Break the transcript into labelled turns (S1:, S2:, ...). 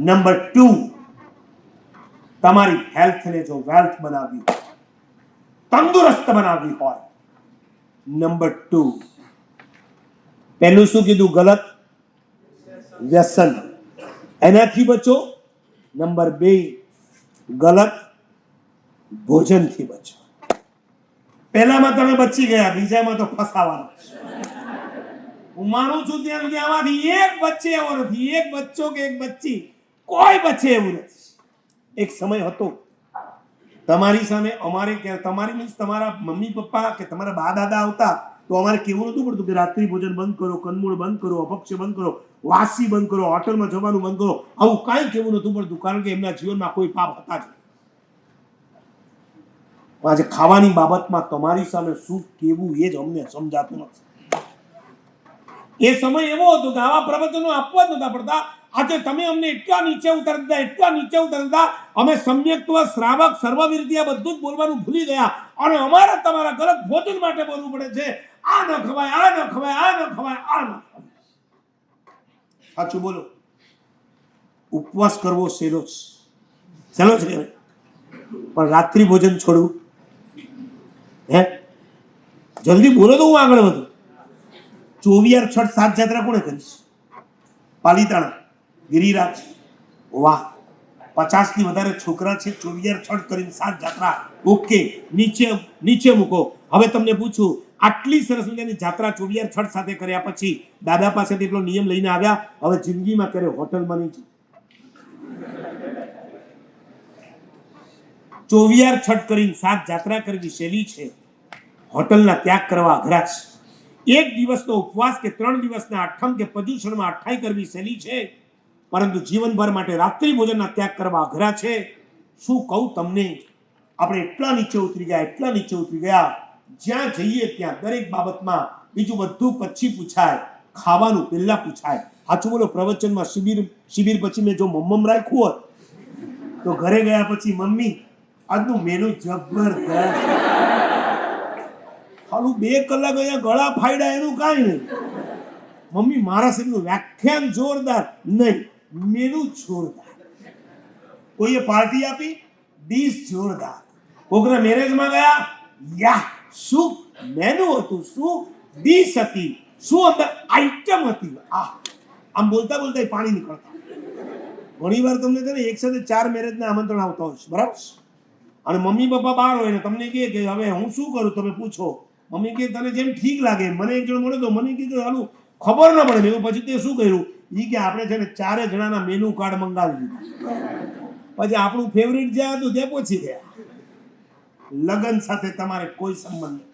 S1: Number 2, તમારી હેલ્થને જો wealth બનાવવી, તંદુરસ્ત બનાવવી હોય, નંબર 2, પહેલું શું કીધું? ગલત વ્યસન, એનાથી બચો. નંબર 2, ગલત ભોજનથી બચો. પહેલામાં તમે બચી ગયા, બીજામાં તો ફસાવાના. હું માનું છું ત્યાં સુધી આમાંથી એક બચ્ચે એવો નથી, એક બચ્ચો કે એક બચ્ચી કોઈ બચ્ચે એવું નથી. એક સમય હતો તમારી સામે અમારે કે તમારી મીન્સ તમારા મમ્મી પપ્પા કે તમારા બા દાદા આવતા તો અમારે કેવું નતું પડતું કે રાત્રિ ભોજન બંધ કરો, કંદમૂળ બંધ કરો, અપક્ષ બંધ કરો, વાસી બંધ કરો, હોટલમાં જવાનું બંધ કરો. આવું કાંઈ કેવું નતું પડતું, કારણ કે એમના જીવનમાં કોઈ પાપ હતા જ. આજે ખાવાની બાબતમાં તમારી સામે શું કેવું એ જ અમને સમજાતું નથી. એ સમય એવો હતો કે આવા પ્રવચનો આપવા જ નતા પડતા. આજે તમે અમને એટલા નીચે ઉતરતા અમે સમ્યક્ત્વ, શ્રાવક, સર્વવિરતિયા બધું જ બોલવાનું ભૂલી ગયા અને અમારે તમારા ગલત ભોજન માટે બોલવું પડે છે. આ ન ખવાય, આ ન ખવાય, આ ન ખવાય, આ ન ખવાય. સાચું બોલો. ઉપવાસ કરવો સહેલો છે, પણ રાત્રિ ભોજન છોડવું હે? જલ્દી બોલો તો હું આગળ વધું. 24 છઠ 7 જાત્રા કોણે કરીશ? પાલિતાણા, ગિરિરાજ. વાહ, 50 થી વધારે છોકરા છે, 24 છઠ કરીને 7 જાત્રા. ઓકે, નીચે મૂકો. હવે તમને પૂછું, આટલી સરસ મજાની જાત્રા 24 છઠ સાથે કર્યા પછી દાદા પાસેથી એટલો નિયમ લઈને આવ્યા, હવે જિંદગીમાં ક્યારે હોટલમાં નહીં જઈએ. 24 છઠ કરીને 7 જાત્રા કરવી સહેલી છે, હોટલના ત્યાગ કરવા અઘરા છે. એક દિવસનો ઉપવાસ કે 3 દિવસના અઠમ કે પર્યુષણમાં અઠાઈ કરવી સહેલી છે, પરંતુ જીવનભર માટે રાત્રિ ભોજનના ત્યાગ કરવા અઘરા છે. શું કહું તમને, આપણે એટલા નીચે ઉતરી ગયા, જ્યાં જઈએ ત્યાં દરેક બાબતમાં બીજું બધું પછી પૂછાય, ખાવાનું પહેલા પૂછાય. સાચું બોલો. પ્રવચનમાં શિબિર પછી મેં જો મમ્મમ રાખ્યું હોત તો ઘરે ગયા પછી મમ્મી આજનું મેનુ જબરદસ્ત, હાલું 2 કલાક અહીંયા ગળા ફાડ્યા એનું કાંઈ નહીં. મમ્મી મારા શરીરનું વ્યાખ્યાન જોરદાર નહીં, મેનુ જોરદાર. કોઈએ પાર્ટી આપી, ડીશ જોરદાર. કોકના મેરેજમાં ગયા, યા શું મેનુ હતું, શું ડીશ હતી, શું અંદર આઈટમ હતી. આમ બોલતા પાણી નીકળતા. ઘણી વાર તમને છે ને એક સાથે 4 મેરેજના આમંત્રણ આવતા હોય છે, બરાબર? અને મમ્મી પપ્પા બહાર હોય ને તમને કહે કે હવે હું શું કરું, તમે પૂછો. મમ્મી કે તને જેમ ઠીક લાગે. મને એક જણ મળે તો મને કીધું હાલું ખબર ન પડે. મેં પછી તે શું કર્યું, એ કે આપણે છે ને 4 જણાના મેનુ કાર્ડ મંગાવી દીધું. પછી આપણું ફેવરિટ જ્યાં હતું તે પહોંચી ગયા. લગ્ન સાથે તમારે કોઈ સંબંધ નહીં.